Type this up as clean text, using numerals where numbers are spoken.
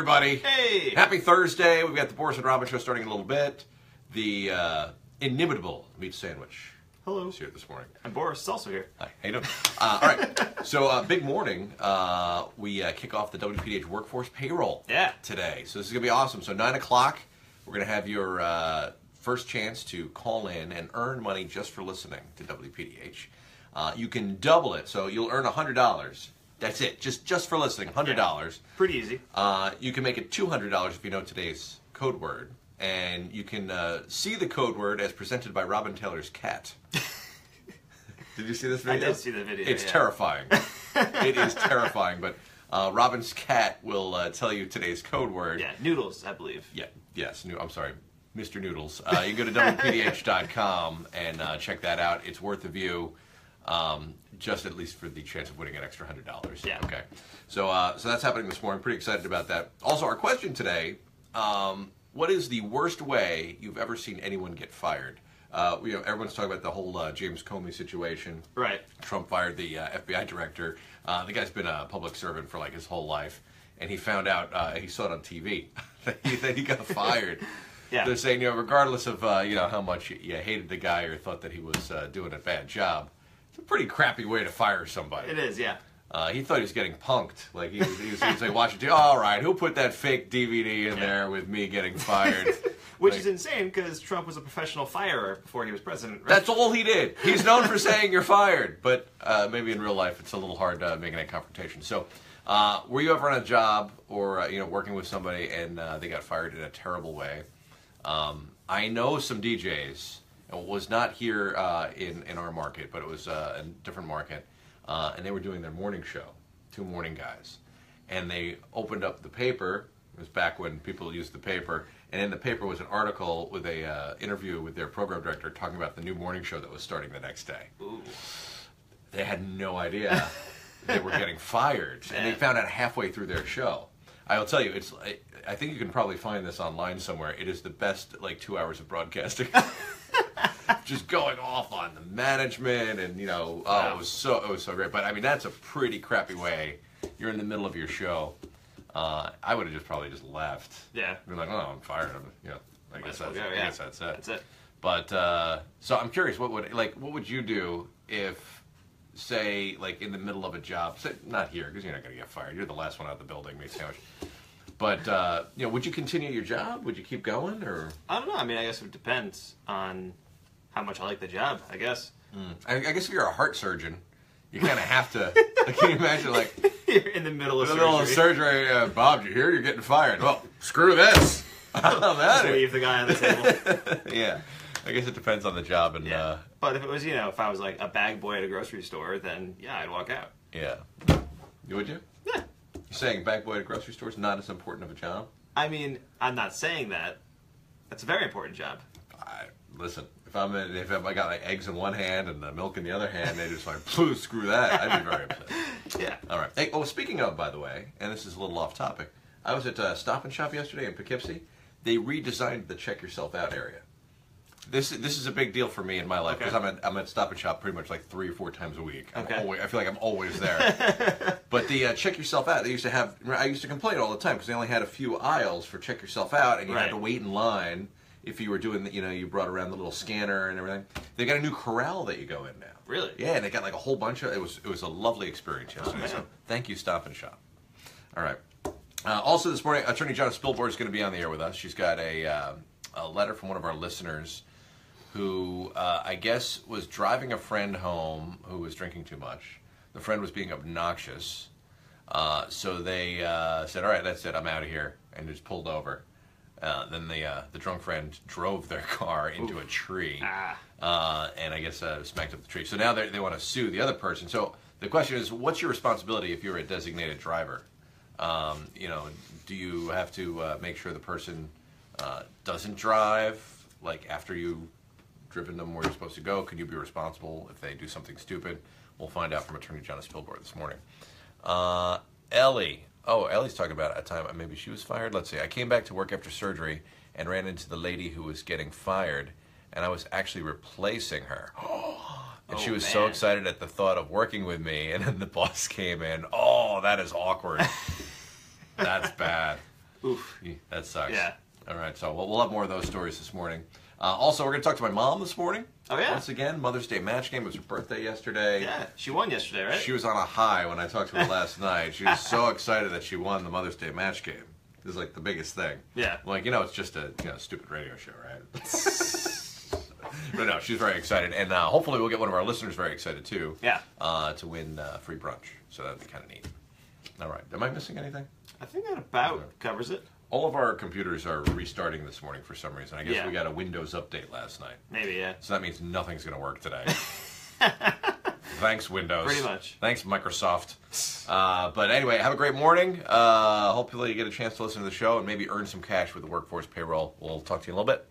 everybody. Hey! Happy Thursday. We've got the Boris and Robyn show starting in a little bit. The inimitable meat sandwich. Hello. Is here this morning. And Boris is also here. Hi. How you doing? All right. So, big morning. We kick off the WPDH Workforce Payroll today. So this is going to be awesome. So 9 o'clock, we're going to have your first chance to call in and earn money just for listening to WPDH. You can double it. So you'll earn $100. That's it. Just for listening, $100. Yeah, pretty easy. You can make it $200 if you know today's code word. And you can see the code word as presented by Robin Taylor's cat. Did you see this video? I did see the video. It's terrifying. It is terrifying. But Robin's cat will tell you today's code word. Yeah, Noodles, I believe. Yeah, yes. I'm sorry, Mr. Noodles. You can go to WPDH.com and check that out. It's worth a view. Just at least for the chance of winning an extra $100. Yeah. Okay. So that's happening this morning. Pretty excited about that. Also, our question today: what is the worst way you've ever seen anyone get fired? Everyone's talking about the whole James Comey situation. Right. Trump fired the FBI director. The guy's been a public servant for like his whole life, and he found out he saw it on TV that he got fired. Yeah. They're saying, regardless of how much you hated the guy or thought that he was doing a bad job. It's a pretty crappy way to fire somebody. It is, yeah. He thought he was getting punked. Like he was like watching TV. All right, who put that fake DVD in there with me getting fired? Which is insane because Trump was a professional firer before he was president. Right? That's all he did. He's known for saying you're fired, but maybe in real life it's a little hard making that confrontation. So, were you ever on a job or working with somebody and they got fired in a terrible way? I know some DJs. It was not here in our market, but it was a different market. And they were doing their morning show, two morning guys. And they opened up the paper. It was back when people used the paper. And in the paper was an article with a interview with their program director talking about the new morning show that was starting the next day. Ooh. They had no idea they were getting fired. And they found out halfway through their show. I'll tell you, I think you can probably find this online somewhere. It is the best 2 hours of broadcasting. Just going off on the management and it was so great. But I mean that's a pretty crappy way. You're in the middle of your show. I would have probably just left. Yeah. Been like, oh, I'm fired. I guess that's it. That's it. But so I'm curious, what would you do if, say, in the middle of a job, say, not here because you're not going to get fired. You're the last one out of the building, meat sandwich. But would you continue your job? Would you keep going, or? I don't know. I mean, I guess it depends on how much I like the job, I guess. I guess if you're a heart surgeon, you kind of have to. Can you imagine, you're in the middle of surgery? Bob, you hear you're getting fired? Well, screw this. I'm out of leave the guy on the table. Yeah, I guess it depends on the job and. Yeah. But if it was, if I was a bag boy at a grocery store, then yeah, I'd walk out. Yeah. Would you? Yeah. You're saying bag boy at a grocery store is not as important of a job? I mean, I'm not saying that. That's a very important job. Listen, if I got eggs in one hand and the milk in the other hand, they just screw that. I'd be very upset. Yeah. All right. Hey, speaking of, by the way, and this is a little off topic, I was at Stop and Shop yesterday in Poughkeepsie. They redesigned the Check Yourself Out area. This is a big deal for me in my life because I'm at Stop and Shop pretty much 3 or 4 times a week. I feel like I'm always there. But the Check Yourself Out, they used to have. I used to complain all the time because they only had a few aisles for Check Yourself Out, and you had to wait in line. If you were doing you brought around the little scanner and everything. They got a new corral that you go in now. Really? Yeah, and they got a whole bunch of. It was a lovely experience yesterday. So thank you, Stop and Shop. All right. Also this morning, Attorney Jonna Spilbor is going to be on the air with us. She's got a letter from one of our listeners who I guess was driving a friend home who was drinking too much. The friend was being obnoxious, so they said, "All right, that's it. I'm out of here," and just pulled over. Then the drunk friend drove their car into a tree, and I guess smacked up the tree. So now they want to sue the other person. So the question is, what's your responsibility if you're a designated driver? Do you have to make sure the person doesn't drive, after you've driven them where you're supposed to go? Could you be responsible if they do something stupid? We'll find out from Attorney Jonna Spilbor this morning. Ellie. Oh, Ellie's talking about a time maybe she was fired. Let's see. I came back to work after surgery and ran into the lady who was getting fired, and I was actually replacing her. And she was so excited at the thought of working with me, and then the boss came in. Oh, that is awkward. That's bad. Oof. That sucks. Yeah. All right, so we'll have more of those stories this morning. Also, we're going to talk to my mom this morning. Oh, yeah? Once again, Mother's Day match game. It was her birthday yesterday. Yeah, she won yesterday, right? She was on a high when I talked to her last night. She was so excited that she won the Mother's Day match game. It was like the biggest thing. Yeah. I'm like, it's just a stupid radio show, right? But no, she's very excited. And hopefully we'll get one of our listeners very excited, too. Yeah. To win free brunch. So that'd be kind of neat. All right. Am I missing anything? I think that about covers it. All of our computers are restarting this morning for some reason. I guess Yeah. we got a Windows update last night. Maybe, yeah. So that means nothing's going to work today. Thanks, Windows. Pretty much. Thanks, Microsoft. But anyway, have a great morning. Hopefully you get a chance to listen to the show and maybe earn some cash with the Workforce Payroll. We'll talk to you in a little bit.